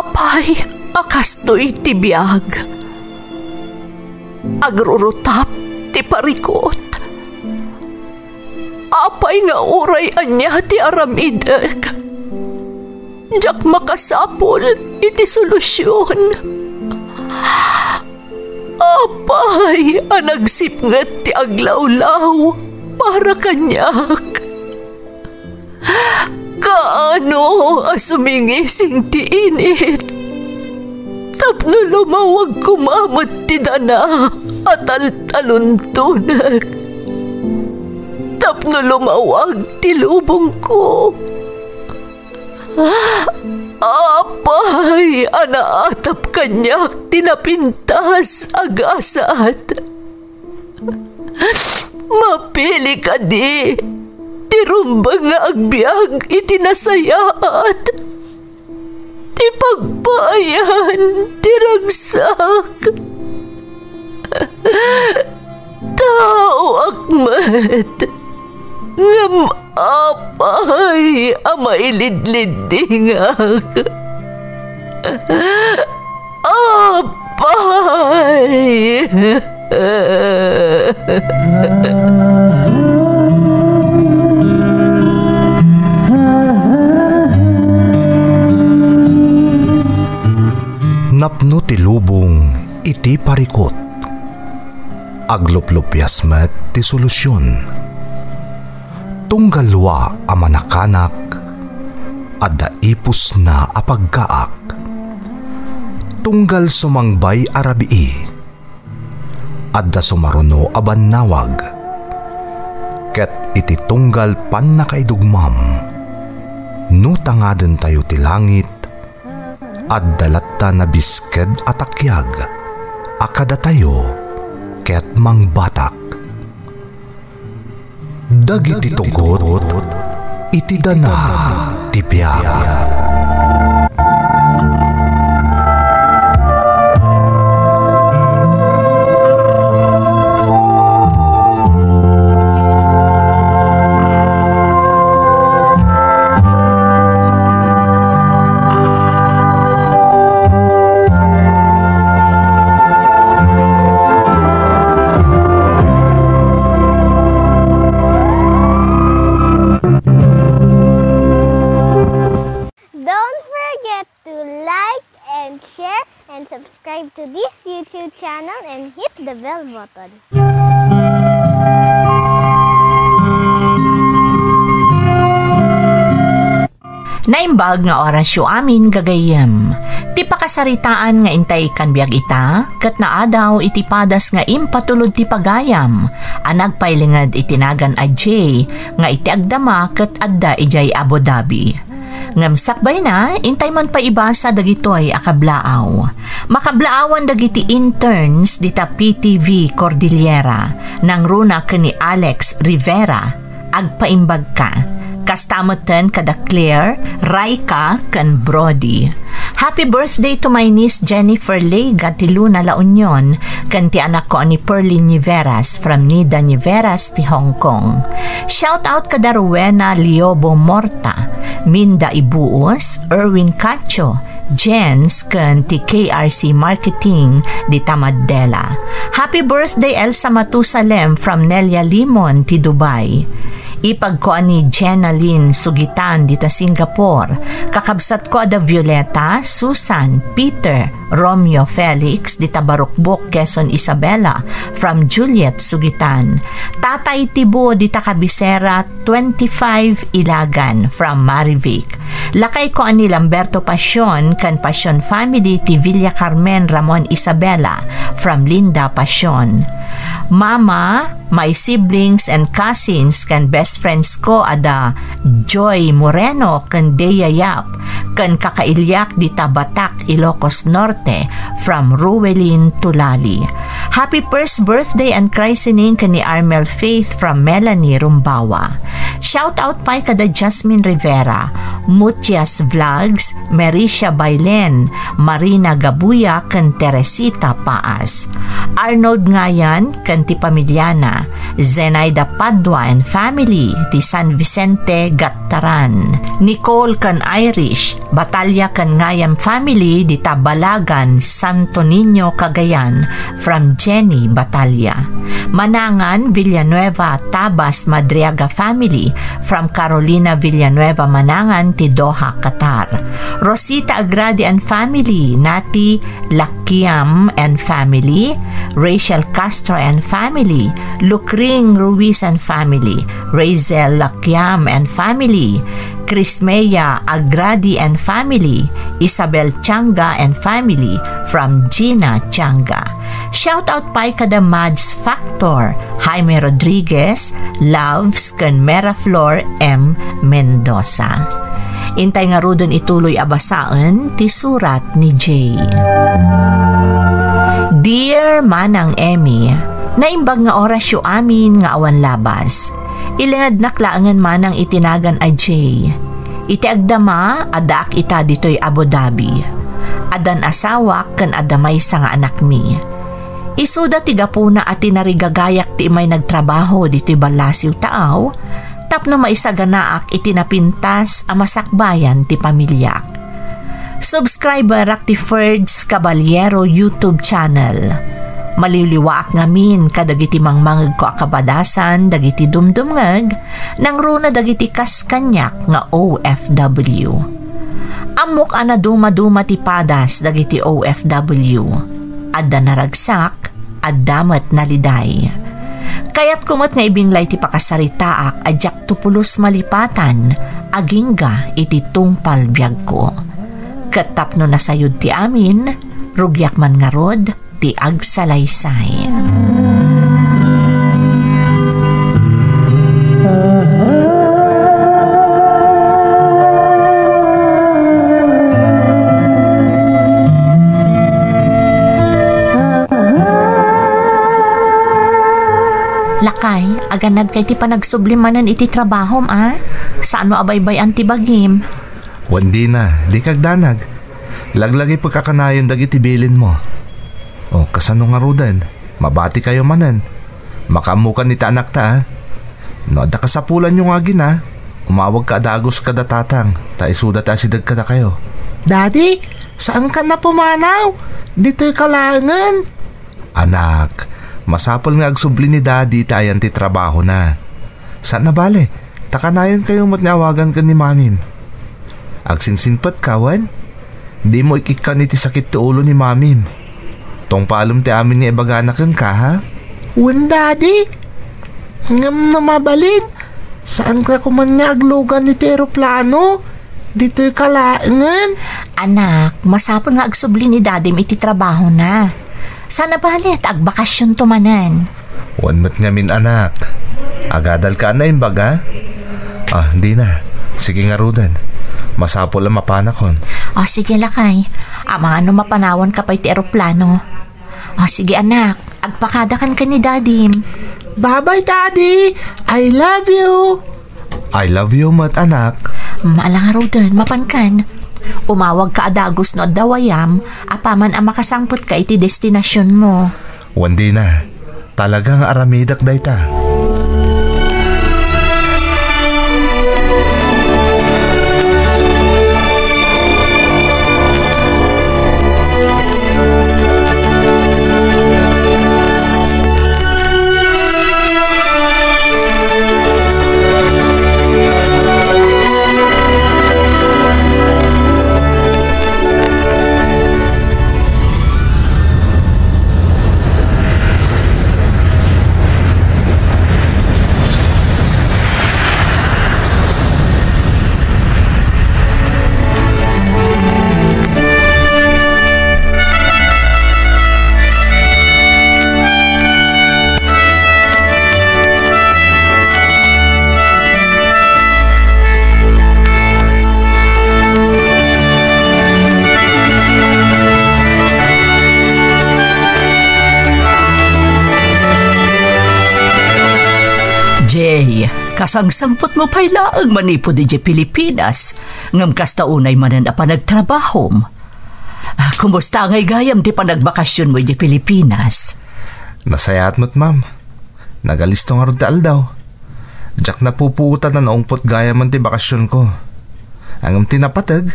Apay, akastoy ti biyag. Agrurutap ti parikot. Apay nga uray anya ti aramidek. Jak makasapol iti solusyon. Apay, anagsipnget ti aglawlaw para kanyak. Kaano asumingising ti init. Tapno lumawag kumamot ti dana at taluntunak. Tapno lumawag ti lubong ko. Apay, anaatap kanyak tinapintas agasat. Mapili ka di, tirumbang nga agbyag itinasayaat. Ti pagbayan, tiragsak. Tao akmat, ngam apay, amailidlidingak. Apay. Napno ti lubong iti parikot. Agluplupyas met ti solusyon. Tunggalwa a manakanak adda ipus na apagkaak. Tunggal sumangbay arabii adda sumaruno a bannawag. Ket iti tunggal pan nakaidugmam no tangaden tayo ti langit adda latta na bisked atakyag akada tayo ket mangbatak. Dagiti tugot iti dana ti biag. Subscribe to this YouTube channel and hit the bell button. Naimbag nga orasyo amin gagayem. Ti pakasaritaan nga intay kan biag ita, kat naadaw iti padas nga impatulod ti pagayam. Anagpailingad itinagan a J, nga iti agdama kat adda ijay Abu Dhabi. Ngamsakbay na, intay man pa ibasa dagitoy akablaaw. Makablaawan dagiti interns dita PTV Cordillera nang runa kani Alex Rivera agpaimbag ka. Kastamoten kada Claire, Raika kan Brody. Happy birthday to my niece Jennifer Lega ti Luna La Union kan ti anak ko ni Perlin Niveras from Nida Niveras ti Hong Kong. Shout out kada Rowena Liobo Morta, Minda Ibuos, Erwin Cacho, Jens kan ti KRC Marketing di Tamadela. Happy birthday Elsa Matusalem from Nelia Limon ti Dubai. Ipagkoan ni Jenna Lynn Sugitan dita Singapore. Kakabsat ko ada Violeta, Susan, Peter, Romeo Felix dita Barukbok, Quezon Isabela from Juliet Sugitan. Tatay Tibo dita Kabisera 25 Ilagan from Marivic. Lakay ko ani Lamberto Pasyon kan Pasyon Family ti Villa Carmen Ramon Isabela from Linda Pasyon. Mama, my siblings and cousins kan best friends ko ada Joy Moreno kan Dea Yap kan kakailyak di Tabatak, Ilocos Norte from Ruelin Tulali. Happy first birthday and christening kan ni Armel Faith from Melanie Rumbawa. Shout out pa kada Jasmine Rivera, Mutias Vlogs, Mericia Bailen, Marina Gabuya, kan Teresita Paas, Arnold Ngayan, kan ti Pamilyana, Zenaida Padua and family, ti San Vicente Gattaran, Nicole kan Irish, Batalya kan Ngayam family, di Tabalagan, Santo Niño, Cagayan, from Jenny Batalya, Manangan Villanueva Tabas Madriaga family, from Carolina Villanueva Manangan, ti Doha, Qatar, Rosita Agradi and family, Nati Lakiam and family, Rachel Castro and family, Lucring Ruiz and family, Razel Lakiam and family, Crismea Agradi and family, Isabel Changa and family, from Gina Changa. Shout out pa kada Mads Factor, Jaime Rodriguez, Loves, kan Mera Flor M. Mendoza. Intay nga rodon ituloy abasaan ti surat ni Jay. Dear Manang Emmy, naimbag nga orasyo amin nga awan labas. Ilingad naklaangan manang itinagan a Jay. Iti agdama, adaak ita dito'y Abu Dhabi. Adan asawak kan adamay sa nga anak mi. Isuda tigapuna at tinarigagayak ti may nagtrabaho dito'y balasiw taaw, tapno maisaganaak itinapintas a masakbayan ti pamilyak. Subscriber ak ti Ferds Caballero YouTube channel. Maliliwaak ngamin kadagiti mangmangag ko akabadasan dagiti dumdumngag nang runa dagiti kaskanyak nga OFW. Amok ana duma-duma ti padas dagiti OFW. Adda naragsak, addamat naliday. Kaya't kumot nga ibinglay ti pakasaritaak adyak tupulos malipatan agingga iti tungpal biyag ko. Katapno na sayod ti amin, rugyak man nga rod ti agsalaysay. Lakay, aganad kay ti panagsublimanan iti trabahom Saan mo abaybay antibagim? Wandi na, di kagdanag. Laglagay pagkakanayon dagiti bilin mo. O, kasano nga rudan? Mabati kayo manan. Makamukan ni ta anak ta No, da kasapulan yung agin Umawag ka adagos kada tatang. Ta isuda ta sidag kada kayo. Daddy, saan ka na pumanaw? Dito'y kalangan. Anak, masapol nga agsubli ni daddy tayan ti trabaho na. Saan na bale? Takanayon kayo matniawagan ka ni mamim. Agsinsinpat kawan? Di mo ikikan iti sakit ti ulo ni mamim. Tong palom ti amin ni ibaganakan ka ha? Wen daddy, ngam na mabalin. Saan ka kuman niya aglugan ni aeroplano? Dito'y kalaangan. Anak, masapol nga agsubli ni dadim iti trabaho na. Sana balit agbakasyon tumanan. Wan mat ngamin anak. Agadal ka na imbag ha? Di na. Sige nga rudan. Masapol ang mapanakon. Sige lakay. Mga mapanawan ka pa iti aeroplano. Sige anak, agpakadakan ka ni dadim. Bye-bye daddy. I love you. I love you mat anak. Maalang rudan, mapankan. Umawag ka adagos no dawayam, apaman ang makasangpot ka iti destinasyon mo. Wandi na. Talagang aramidak dayta. Kasangsangpot mo pa'y laang manipo di Pilipinas. Ngam kasta unay manan pa nagtrabahom. Kumusta ngay gayam di pa nagbakasyon mo di Pilipinas? Nasayat mo't ma'am. Nagalisto nga ron daw. Diyak napupuutan na naungpot gaya man ti bakasyon ko. Ang tinapatag,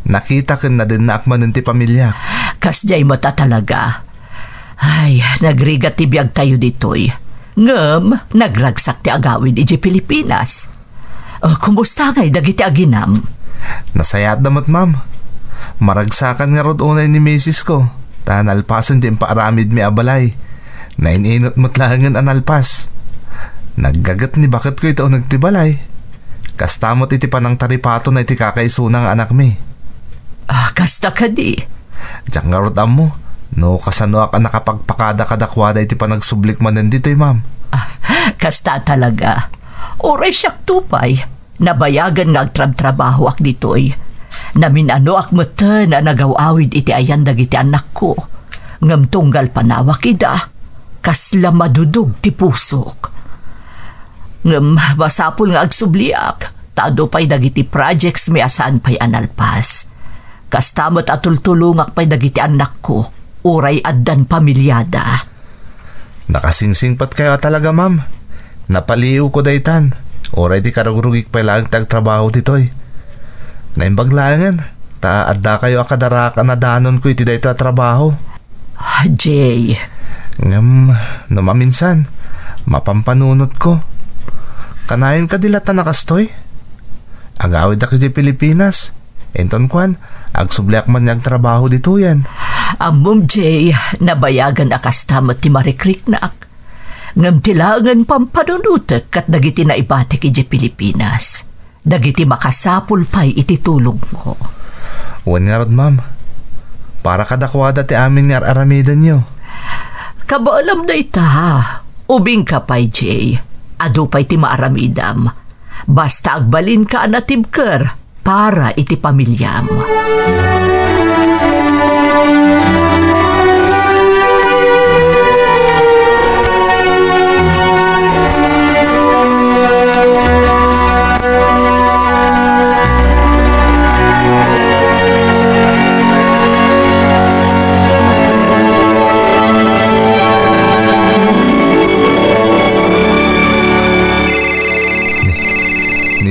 nakita kin na din na akman ti pamilya. Kasjay mo ta talaga. Ay, nagrigat ti biyag tayo ditoy. Ngam, nagragsak ti agawin di Pilipinas. Kumusta ngay dagiti aginam? Nasayat damot ma'am. Maragsakan nga rod unay ni misis ko. Tanalpasan din paaramid mi abalay. Nainot mo't langan analpas. Naggagat ni bakit ko ito nagtibalay. Kastamot iti panang taripato na iti kakaisunang anak mi. Kasta ka di. Diyak nga rod mo. No, kasano ka nakapagpakada kadakwada iti panagsublik man nandito'y ma'am. Kasta talaga. Oray siyak tupay. Nabayagan nga agtrab-trabaho ak dito'y. Naminano ak mata na nagawawid iti ayan dagiti anak ko. Ngam tunggal panawak ida. Kasla madudog ti pusok. Ngam masapul nga agsubliak. Tado pa'y dagiti projects may asaan pa'y analpas. Kastamot atultulungak pa'y dagiti anak ko. Uray addan pamilyada. Nakasingsingpat kayo talaga ma'am. Napaliw ko daytan. Uray di karugrugik pa lang tagtrabaho dito'y. Naimbaglangan. Adda kayo akadaraka na danon ko iti dayto at trabaho. Jay. Ngam, namaminsan. Mapampanunot ko. Kanayin ka dilata nakastoy. Agawid ako di Pilipinas. Enton kwan, agsubliak man niyang trabaho dito yan. Amom Jay, nabayagan akastamot ti Marikriknak. Ngam tilangan pampanunutek kat dagiti na ibatik iti Pilipinas. Dagiti makasapul pa'y ititulong ko. Uwan nga rod ma'am. Para kadakwada ti amin nga aramidan nyo. Kabaalam na ita ha. Ubing ka pa'y Jay. Ado pa'y ti maaramidam. Basta agbalin ka anatibker para iti pamilyam.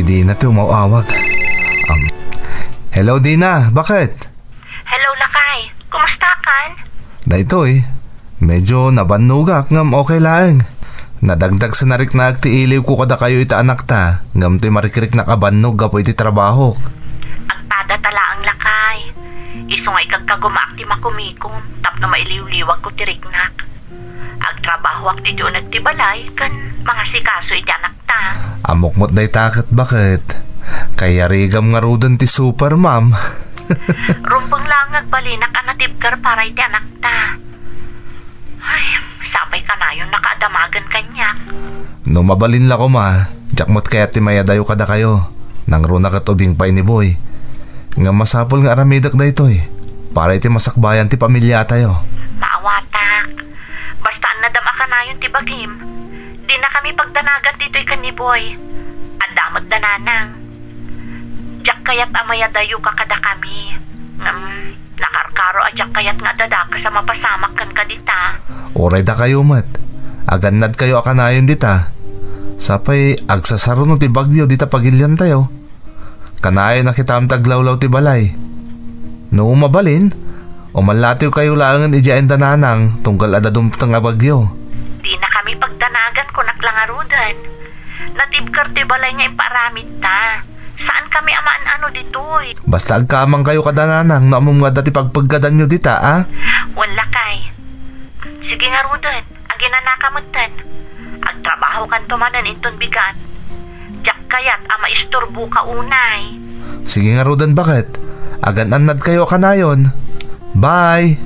Dina to mauawag. Hello Dina, bakit? Hello Lakay, kumusta kan? Daytoy, medyo nabanugak ngam okay lang. Nadagdag sa narik na ti iliw ko kada kayo ita anak ta, ngam ti marikrik na kabannog gapo iti trabaho. Agtada tala ang Lakay. Iso nga ikagkagumaak ti makumikom, tapno mailiw-liwag ko ti riknak. Agtrabaho ak ti doon nagtibalay, kan mga sikaso iti anak ta. Amokmot day takot bakit? Kaya rigam nga rudan ti super ma'am. Rumpang lang agbalinak anatibker para iti anak ta. Ay, sabay ka na yun nakadamagan kanya. No mabalin la ko ma, jakmot kaya ti mayadayo kada kayo. Nang runa katubing pa ni boy. Nga masapol nga aramidak da ito'y. Para iti masakbayan ti pamilya tayo. Maawatak. Basta nadama ka na yun ti bagim. Di na kami pagdanagan dito'y kaniboy. Adamot dananang. Diyak kayat amayadayo ka kada kami. Nakarkaro adyak kayat nga dadak sa mapasamak kan ka dita. Oray da kayo mat. Aganad kayo akanayon dita. Sapay agsasaro no ti bagyo dita pagilyan tayo. Kanayon na kita am taglawlaw ti balay. No mabalin, umalatiw kayo langan ijain dananang tunggal adadumtang nga bagyo. Di na kami pagdanagan ko naklangarudan. Natibkar ti balay nga imparamid ta. Saan kami amaan ano ditoy? Basta agkamang kayo kadananang na among nga dati pagpaggadan nyo dita, ah? Wala kay. Sige nga rudan, aginanakamutan. Agtrabaho kan tumanan inton bigat. Diyak kayat ama isturbo ka unay. Sige nga rudan bakit? Agan-anad kayo kanayon. Bye!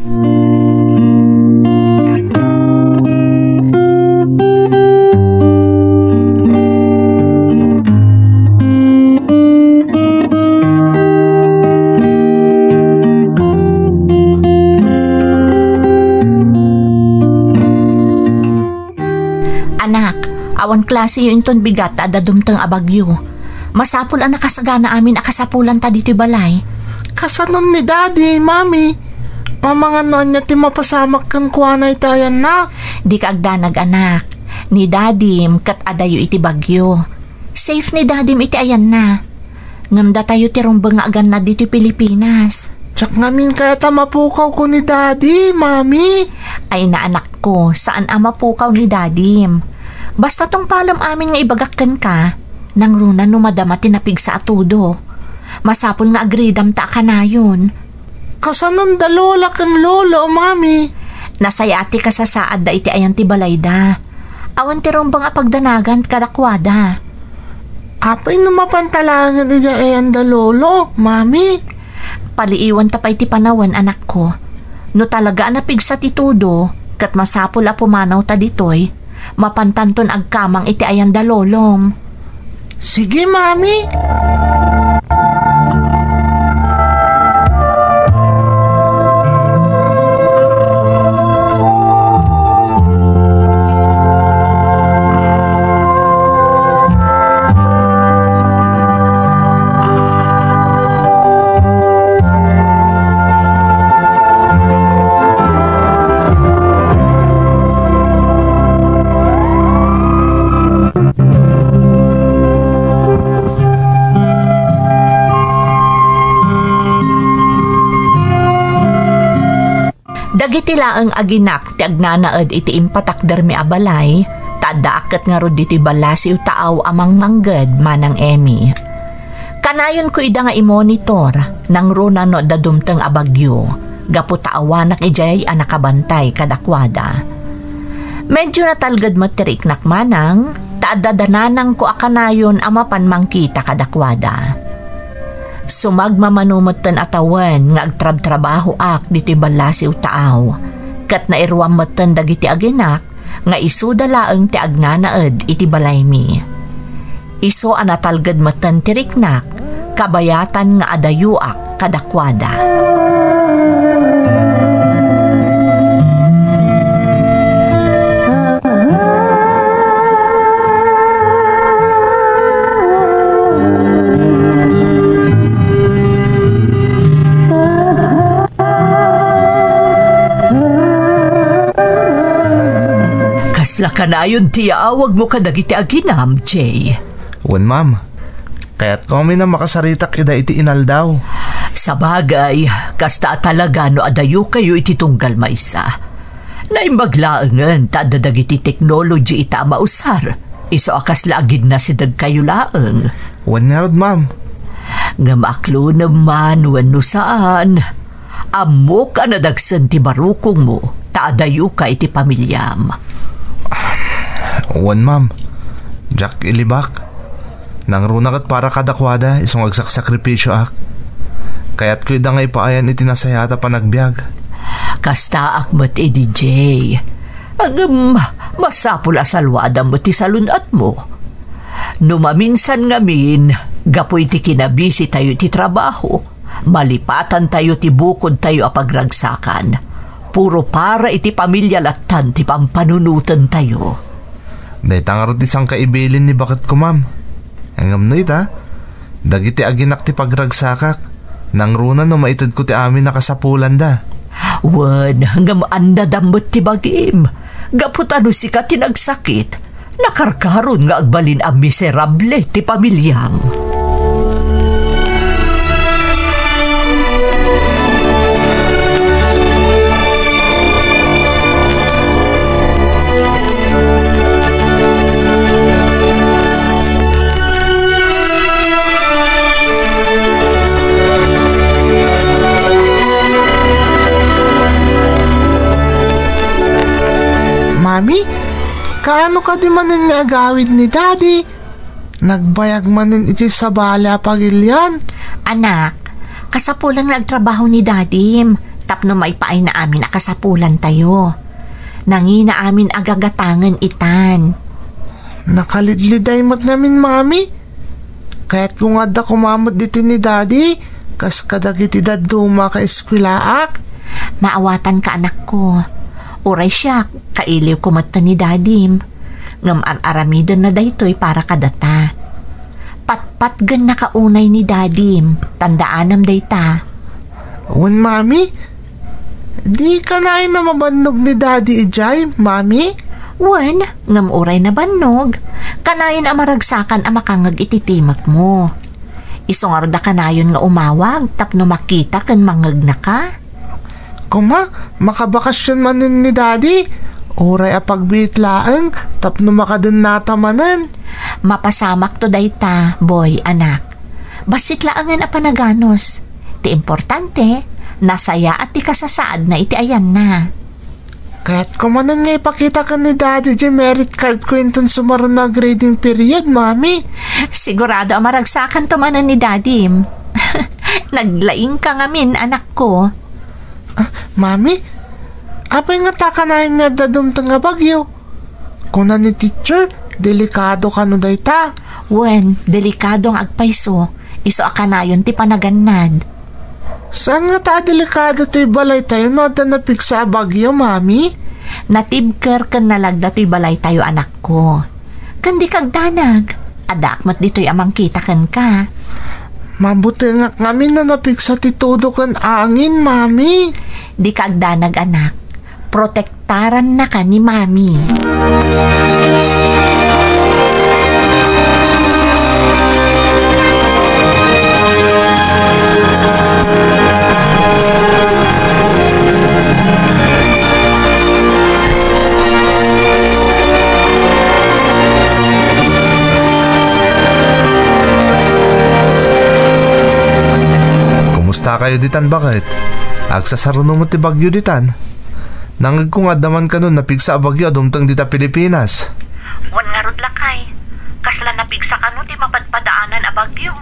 Awan klase yung inton bigat at dadumtang abagyo. Masapul ang nakasagana amin akasapulan ta dito balay. Kasanon ni Daddy, Mami. Mga noon niya ti mapasamak kan kuanay tayan na. Di ka agdanag anak. Ni Dadim kat adayo iti bagyo. Safe ni Dadim iti ayan na. Ngamda tayo ti rumbang agan na dito Pilipinas. Tsak ngamin kaya ta mapukaw ko ni Daddy, Mami. Ay na anak ko, saan ama pukaw ni Dadim? Basta tong palam amin nga ibagakkan ka, nang runa no madama tinapig sa atudo. Masapol nga agridam ta ka na yun. Kasanon da lola kan lolo, Mami. Nasayati ka sa saad da iti ayan ti balayda. Awan ti rumbang apagdanagan kadakwada. Apay no mapantalangan ida ayan da lolo, Mami. Paliiwan tapay ti panawan anak ko. No talaga napig sa titudo, kat masapol a pumanaw ta ditoy, mapantanton agkamang iti ayan da lolom. Sige, Mami. Dagiti laeng aginak ti agnanaed iti impatakder mi abalay, tadaaket nga rod iti balasiw taaw amang mangged manang Emmy. Kanayon ko ida nga imonitor nang runa no dadumteng abagyo, gapu taawanak ijay anakabantay kadakwada. Medyo natalged mo tiriknak manang, taadadananang ko akanayon amapan mangkita kadakwada. Sumagmamanumot ten atawan nga agtrab-trabaho ak diti balasiw taaw. Kat nairwam ten dagiti aginak nga isu dalaeng ti agnanaed iti balaymi. Isu anatalged meten tiriknak kabayatan nga adayuak kadakwada. Lakanayon tiya awag mo kadagiti aginam, Jay. Wan, ma'am. Kaya't kami na makasaritak ida iti inaldaw. Sa bagay, kasta talaga no adayo kayo iti tunggal maysa. Naimbaglaangan ta dadagiti technology ita mausar. Iso akas laagid na si dag kayo laeng. Wan nga rod, ma'am. Nga maklo naman wano saan. Amo ka nadagsan ti barukong mo, ta adayo ka iti pamilyam. Wan, ma'am. Jack ilibak. Nang runakat para kadakwada, isong agsakripisyo ak. Kaya't ko ida nga ipaayan itinasayata panagbiag. Kasta akmat DJ. Ang masapul asalwada mo ti salunat mo. Numaminsan ngamin, gapoy ti kinabisi tayo ti trabaho. Malipatan tayo ti bukod tayo apagragsakan. Puro para iti pamilya latan ti pampanunutan tayo. Dahil tangarot isang kaibilin ni bakit ko, ma'am. Ang amno ita, dagiti aginak ti pagragsakak. Nang runa no maitid ko ti amin nakasapulan da. Wan, hanggang anda damot ti bagim. Gapot ano si ka tinagsakit. Nakarkaron nga agbalin ang miserable ti pamilyam. Mami, kaano ka di manin nga agawid ni Daddy? Nagbayag manin iti sa bala pagilyan. Anak, kasapulan nga agtrabaho ni Dadim. Tapno maipaay na amin akasapulan tayo. Nangina amin agagatangan itan. Nakalidliday mo't namin, Mami. Kaya't kung adda kumamot dito ni Daddy, kas kadagiti daduma ka eskwilaak. Maawatan ka anak ko. Uray siya, kailiw kumata ni Dadim. ngam ar-aramidon na daytoy para kadata. Patpat gan nakaunay ni Dadim, tandaanam dayta. Wan, Mami? Di ka na mabandog ni Daddy ijay, Mami? Wan, ngam uray na bannog, kanayon amaragsakan ang makangag ititimak mo. Isungar da kanayon nga umawag, tapno makita kan mangag na ka. Kuma, makabakasyon manin ni Daddy. Oray apagbiitlaang, tapno makadun natamanan. Mapasamak to dayta, boy, anak. Basit laangan a panaganos. Ti importante, nasaya at ti kasasaad na iti ayan na. Kaya't kumanan nga ipakita ka ni Daddy di merit card ko yung sumaran na grading period, Mami. Sigurado ang maragsakan to manan ni Daddy. Naglaing ka ngamin, anak ko. Mami, apay nga takanayin nga dadumtang nga bagyo. Kuna ni teacher, delikado ka no dayta. Wen, delikado ang agpayso. Iso akanayon ti panagannad. Saan nga ta delikado to'y balay tayo no da napigsa bagyo, Mami? Natibker kan nalagda to'y balay tayo, anak ko. Kandi kagdanag. Adakmat dito'y amang kita kan ka. Mabuti nga kami na napigsa titudo kan angin, Mami. Di kagdanag, anak. Protektaran na ka ni Mami. Kumusta kayo ditan bakit? Agsasaruno mo ti bagyo ditan. Nangag ko nga daman ka nun napigsa bagyo adumtang dita Pilipinas. Wan nga rod lakay. Kasla napigsa ka nun di mapadpadaanan a bagyo.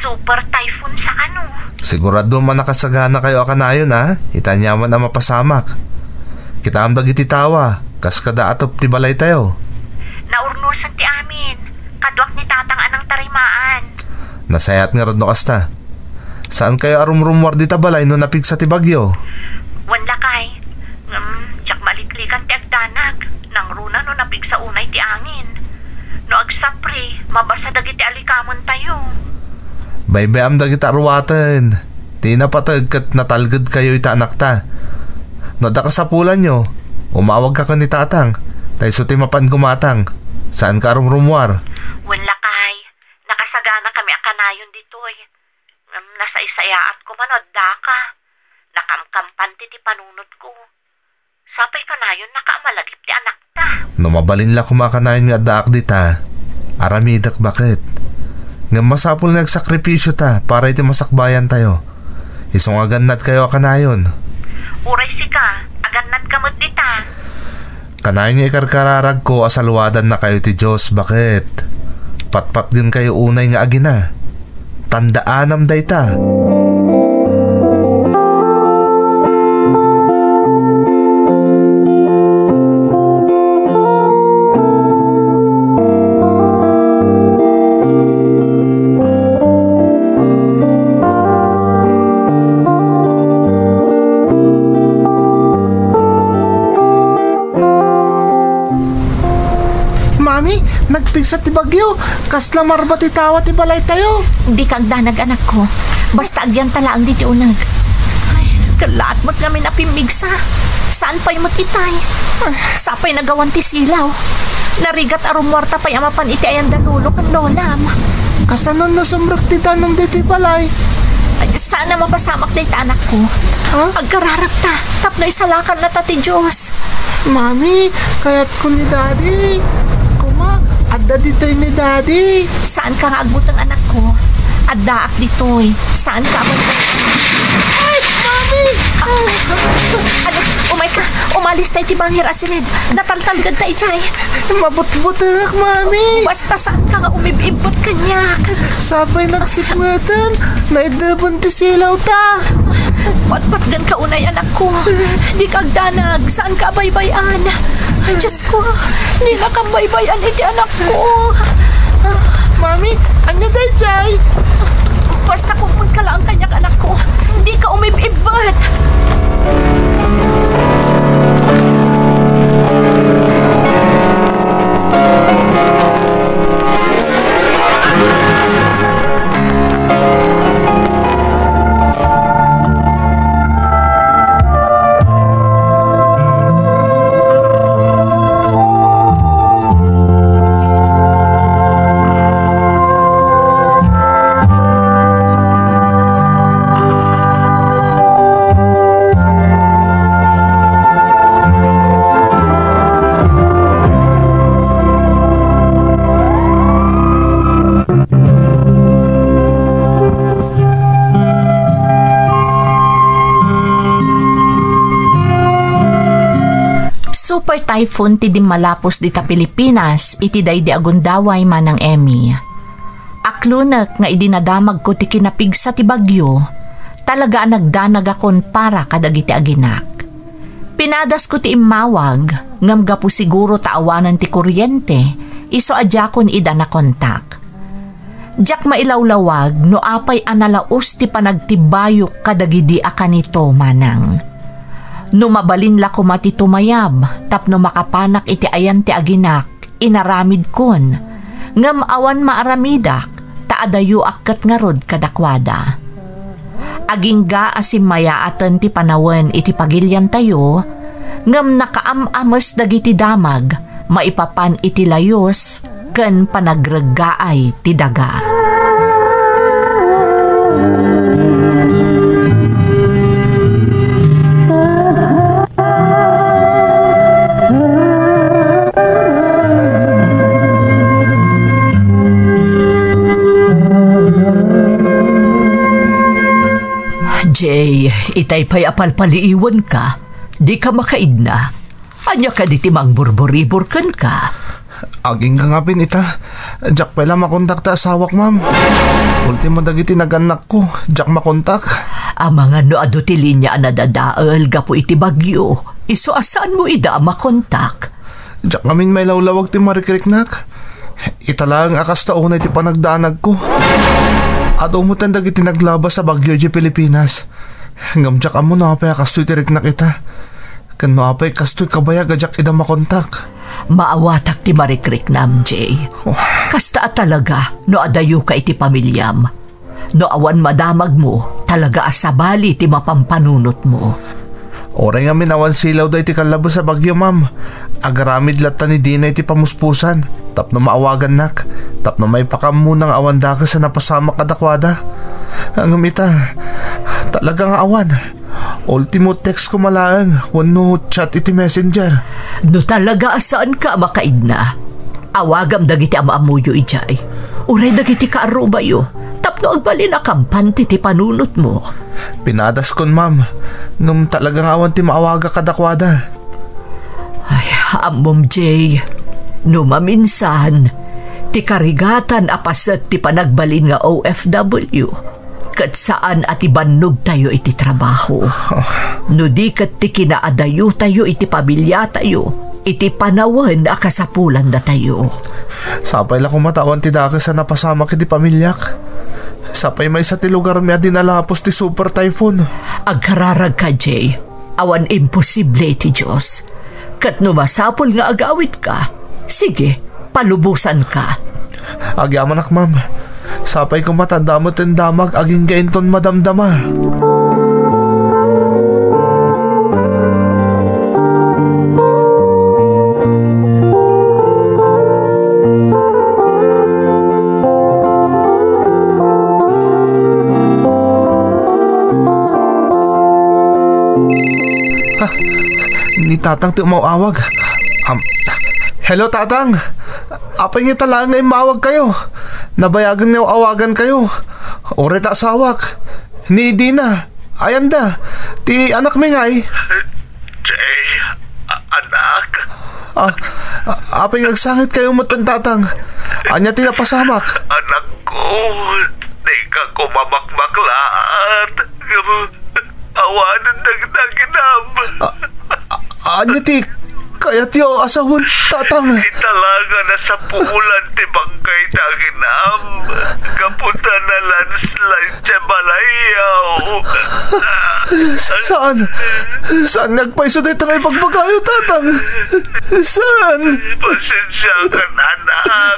Super typhoon sa kano. Sigurado man nakasagana kayo akanayon ha. Itanyaman na mapasamak. Kita ang dagiti tawa. Kas kada atop ti balay tayo. Naurnusan ti amin. Kadwak ni tatang anang tarimaan. Nasayat nga rod no kasta. Saan kayo arumrumwar dita balay no napigsa ti bagyo? Wan lakay. Tiyak malitlikan ti agdanag. Nang runa no napigsa unay ti angin. No agsapri, mabasa dagiti alikamon tayo. Baybay am dagiti arwatan. Di napatag kat natalgad kayo ita anak ta. No da kasapulan nyo, umawag ka ni tatang. Tayo so ti mapan gumatang. Saan ka arumrumwar? Wan lakay. Nakasagana kami akanayon ditoy. Nasa isayaat ko manod ka. Nakamkampan ti panunod ko. Sapay ka na yun nakamalagip ti anak ta. No mabalin la kumakanayin nga daak dita. Aramidak bakit? Nga masapul nga nagsakripisyo ta para iti masakbayan tayo. Isong agannat kayo kanayon. Uray si ka, agannat kamot dita. Kanayin nga ikarkararag ko asalwadan na kayo ti Diyos bakit? Patpat din kayo unay nga agina. Tandaanam dayta. Mami, nagpigsa ti bagyo. Kasla marba ti tawa ti balay tayo. Di kagdanag, anak ko. Basta agyan talaang di ti unag. Ay, kalaat mo't namin apimigsa. Saan pa'y mo't itay? Sapay nagawan ti silaw. Narigat arumwarta pa'y amapan iti ayan dalulo kan lolam. Kasanon na sumrok ti tanong dito balay. Ay, sana mapasamak na iti anak ko. Ha? Agkararap ta. Tapno isalakan na ta ti Diyos. Mami, kaya't ko ni Daddy. Kuma, adda dito'y ni Daddy. Saan ka nga agbutang anak ko? Addaak ditoy. Saan ka man? Ay, Mami! Ano? Umay ka. Umalis tayo ti Banghir Asilid. Nataltalgad tayo, Chay. Mabut-butang, Mami. Basta saan ka nga umibibot kanyak. Sabay nagsipngatan. Naidabon ti silaw ta. Patpatgan ka unay, anak ko. Di kagdanag. Saan ka baybayan? Ay, Diyos ko. Di na kang baybayan iti anak ko. Mami, ano day, Jay? Basta pumun ka lang kanyak, anak ko. Hindi ka umibibot. super typhoon ti di malapos dita Pilipinas iti daydi agundaway manang Emmy. Aklunak nga idinadamag ko ti kinapigsa ti bagyo, talaga nagdanag akon para kadagiti aginak. Pinadas ko ti imawag, ngam gapu siguro taawanan ti kuryente, iso adya kon ida na kontak. Diyak mailawlawag no apay analaos ti panagtibayok kadagidi akanito manang. No mabalin la ko mati tumayab, tapno makapanak iti ayan ti aginak, inaramid kon, ngam awan maaramidak, taadayo akkat nga rod kadakwada. Agingga asim mayaatan ti panawen iti pagilyan tayo, ngam nakaamamas dagiti damag, maipapan iti layos, ken panagregaay ti daga. Jay, itay pa'y apalpaliiwan ka. Di ka makaidna. Anya ka di timang burburibur kan ka. Aging kangapin ita. Diyak pala makontakta asawak, ma'am. Ultimo dagiti naganak ko. Diyak makontak. Mga no ado ti linya nadadaal gapo iti bagyo. Iso asaan mo ida makontak? Diyak ngamin may lawlawag ti marikriknak. Italang akas taon iti panagdanag ko. At umutan dagiti naglabas sa bagyo di Pilipinas. Ngamjak amo na apay kastoy tirik na kita. Kano apay kastoy kabayag ajak ida makontak. Maawatak ti marikrik nam, Jay. Kasta talaga no adayo ka iti pamilyam. No awan madamag mo, talaga asabali ti mapampanunot mo. Oray nga minawan silaw da iti kalabas sa bagyo, ma'am. Agaramid lata ni Dina iti pamuspusan. Tapno maawagan nak. Tapno may pakam munang awan da ka sa napasama kadakwada. Ang umita, talagang awan. Ultimo text ko malaang, wano chat iti messenger. No talaga asaan ka makaidna? Awagam dagiti amaamuyo ijay. Uray dagiti kaarubayo. Tapno agbalin akampante ti panunot mo. Pinadas kon, ma'am. Nung talagang awan ti maawaga kadakwada. Ay, amom Jay. No maminsan, ti karigatan apasat ti panagbalin nga OFW. Kat saan at ibannog tayo iti trabaho. No di kat ti kinaadayo tayo iti pamilya tayo. Iti panawan akasapulan na tayo. Sapay lang kumatawan ti daka sa napasama kiti pamilyak. Sapay may sa ti lugar mi dinalapos ti super typhoon. Agkararag ka, Jay. Awan imposible ti Diyos. Kat numasapol nga agawit ka, sige, palubusan ka. Agyamanak, ma'am. Sapay ko matadamot ang damag aging gainton madamdama. Ni Tatang ti umawawag. Hello, Tatang. Apay nga talang ngay mawag kayo. Nabayagan nga awagan kayo. Oret asawak. Ni Dina. Ayanda. Ti anak mi ngay. Jay, anak. Apay nagsangit kayo mo Tatang. Anya ti napasamak. Anak ko, di ka kumamakmaklaat. Awanan dagdaginam. Anya ti kaya tiyo asahon, Tatang. Italaga na sa pulan ti bangkay daginam. Kapunta na landslide sa balayaw. Saan nagpaiso dito ng ipagbagayo, Tatang? Saan? Pasensya ka na, anak.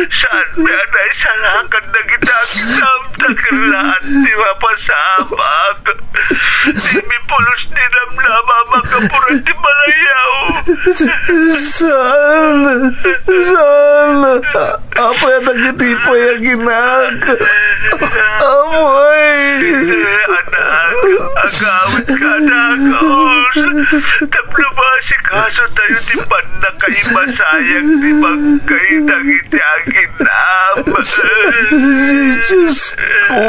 Saan ba na isalakan na gitaginam? Takilaan di mapasamak. Di mi pulos ni Ramlama makapuran di balayaw. Saan? Apa yang nagitipo yung ginak? Amoy! Anak, agawit ka na agos. Tapno ba si kaso tayo di pan na kayo masayang di bangkay nagiti aginam? Diyos ko!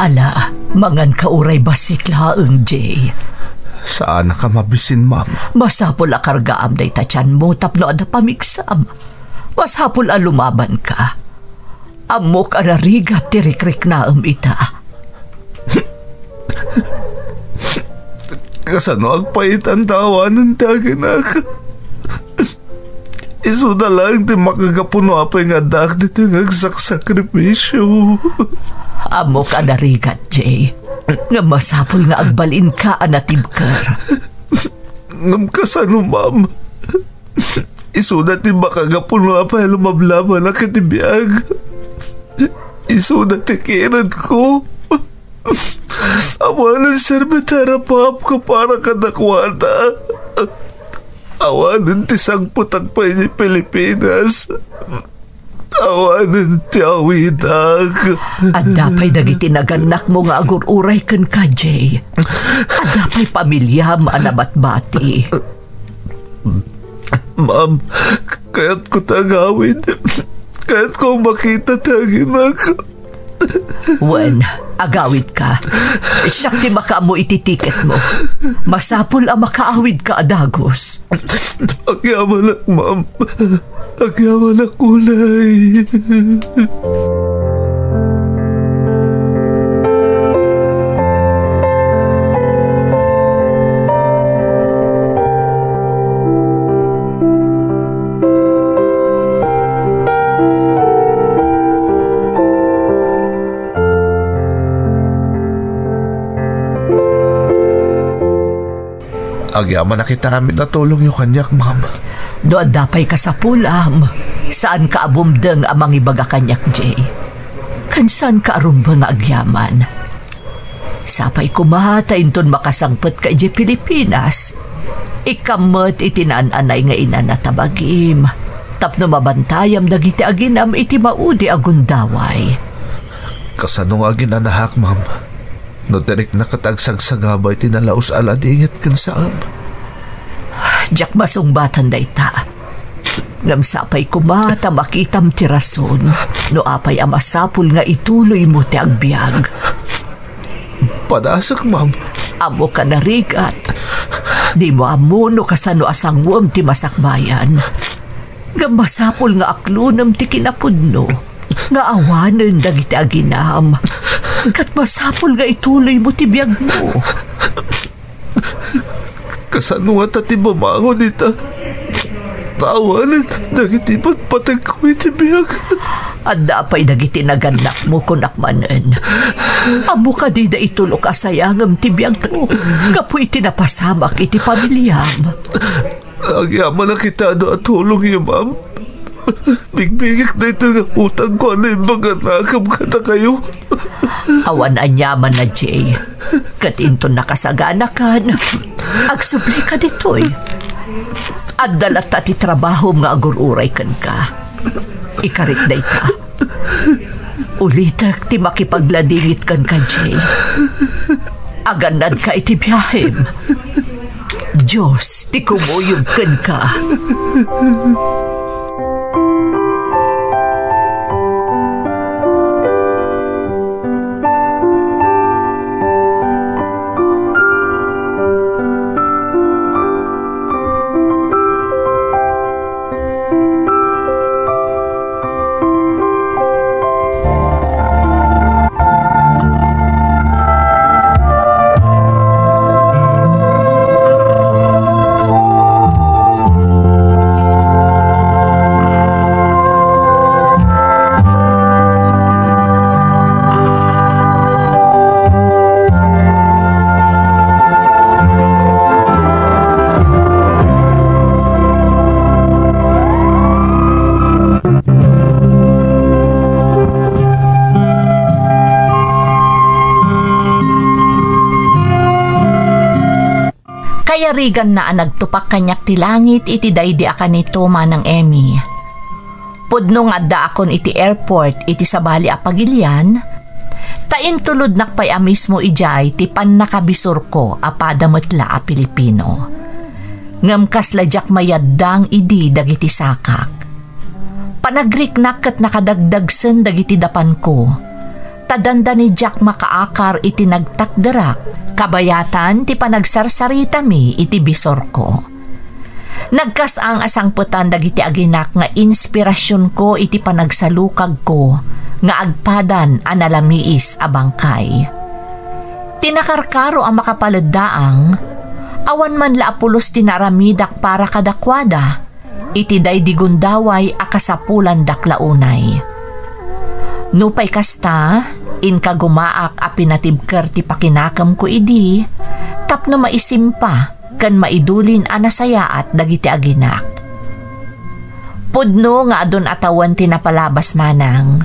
Ala, mangan ka uray basit laeng, Jay. Saan ka mabisin, ma'am? Masapol a kargaam day tatyan mo tapno ada pamigsam. Masapol a lumaban ka. Amok ararigat tirikrik na ita. Kasano agpaitan tawanan tagin ako. Iso na lang di makagapuno apay nga dak dito yung agsakripisyo. Amok ararigat, Jay. Nga masapol nga agbalin ka anatibkar. Ngam kasano, ma'am? Iso na di makagapuno apay lumablaba na katibiyag. Iso na tikiran ko. Awalan serbetara pap ko para kadakwata. Awalan ti sangputag pa ni Pilipinas. Awalan ti awidag. At dapay dagiti naganak mo nga agur-uray kan ka, Jay. At dapay pamilya maanabat-bati. Ma'am, kaya't ko tagawin. Kaya't ko makita tagin ako. Wen, agawid ka. Siyak ti maka mo ititiket mo. Masapol ang makaawid ka adagos. Agyaman ak, ma'am. Agyaman ak ulay. Agyaman na kita amin na tulong yung kanyak, ma'am. Doon dapay ka sa pulam. Saan ka abumdeng amang ibaga kanyak, Jay? Kansan ka arumba nga agyaman? Sapay kumahata inton makasangpet ka iji Pilipinas. Ikamot itinananay nga ina na tabagim. Tapno mabantayam dagiti aginam iti maudi agundaway. Kasano nga ginanahak, ma'am? No direk nakatagsag-sagabay tinalaos aladingit kan saan. Diyak masungbatan da ita. Ngamsapay kumata makitam ti rason no apay amasapul nga ituloy mo ti agbyag. Padasak, ma'am. Amo ka narigat. Di mo amuno kasano asangwam ti masakbayan. Ngamasapul nga aklunam ti kinapudno. Nga awanan dagiti aginam. Kat masapol nga ituloy mo ti biyag mo. Kasano nga tati bamangon ita? Tawanan, dagiti patpatag ko iti biyag. At dapay dagiti naganak mo kunakmanen. Amo ka di da itulok asayangam ti biyag mo. Kapoy tinapasamak iti pamilyam. Agyaman na kita do at tulong niyo, ma'am. Bigbigik na ito nga utang ko na yung mga nakam kata kayo. Awan anyaman na, Jay. Katinton nakasagana ka na. Agsubli ka dito'y. At dalat ti trabaho nga agururay kan ka. Ikarit na ita. Ulitak ti makipagladingit kan ka, Jay. Aganad ka iti biyahim. Diyos, ti kumuyog kan ka. Kayarigan na nagtupak kanyak ti langit iti daydi akan nito manang Emmy. Pudno nga da akon iti airport iti sabali a pagilian, taintulod nakpay a mismo ijay ti pan nakabisur ko a padametla a Pilipino. Ngam kasladyak mayaddang idi dagiti sakak. Panagriknak ket nakadagdagsen dagiti dapan ko. Tadanda ni Jack makaakar iti nagtakderak, kabayatan ti panagsarsarita mi iti bisor ko. Nagkasang asangputan dagiti aginak nga inspirasyon ko iti panagsalukag ko nga agpadan analamiis a bangkay. Tinakarkaro ang makapaladaang, awan man laapulos tinaramidak para kadakwada, iti daydigundaway akasapulan daklaunay. Nupay kasta, inkagumaak a pinatibker ti pakinakam ko idi, tapno maisimpa kan maidulin anasayaat dagiti aginak. Pudno nga adon atawan ti napalabas manang,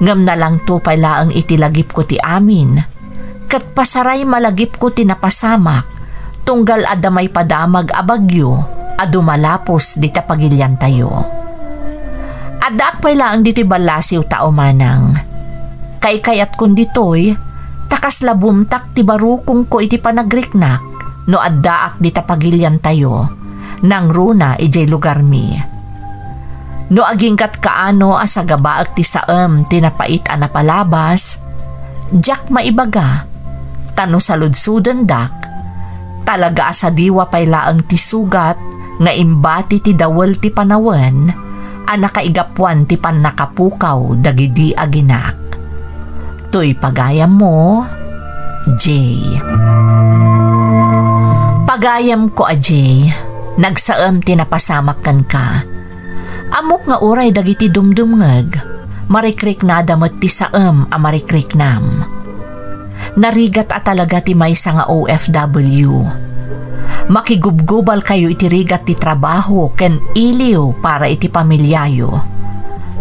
ngam na lang tupay laang itilagip ko ti amin, kat pasaray malagip ko ti napasamak, tunggal adamay padamag a bagyo, adumalapos di tapagilyan tayo. Adak pay laang diti balasiw tao manang. Kay-kayat kun ditoy, takas labumtak ti barukong ko iti panagriknak, no addaak di tapagilyan tayo, nang runa ijay lugar mi. No agingkat kaano asagabaak ti saem tinapait a napalabas, Jack maibaga, tano saludsudan dak, talaga asa diwa pay laang ti sugat, nga imbati ti dawel ti panawen, anakaigapuan ti pannakapukaw dagidi aginak. To'y pagayam mo, Jay. Pagayam ko a Jay, nagsaem ti napasamak kan ka. Amok nga uray dagiti dumdumngeg, marikrik na damot ti saem a marikrik nam. Narigat a talaga ti maysa nga OFW. Makigubgubal kayo iti rigat ti trabaho ken iliw para iti pamilyayo.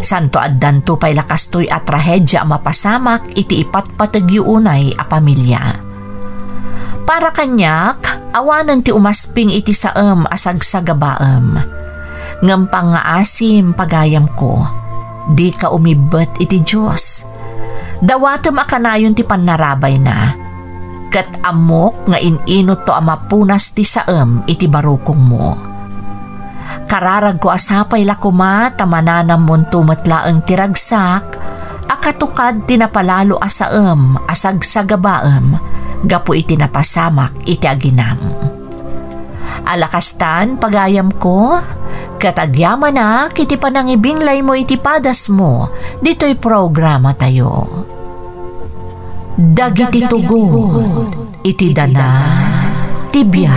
Santo addan to pay lakastoy at trahedya mapasamak iti ipatpatagyo unay a pamilya. Para kanyak, awanan ti umasping iti saem asagsagabaem. Ngem pangaasim pagayam ko, di ka umibet iti Diyos. Dawatem akanayon ti pannarabay na. Kat amok nga ininot to amapunas ti saem iti barukong mo. Kararag ko asapay lakuma tamananam mon tumatlaeng tiragsak, akatukad tinapalalo asaem asagsagabaem, gapu iti napasamak iti aginam. Alakastan pagayam ko, katagyaman na kiti panangibinglay mo iti padas mo, dito'y programa tayo. Dagiti tugod iti dana tibya.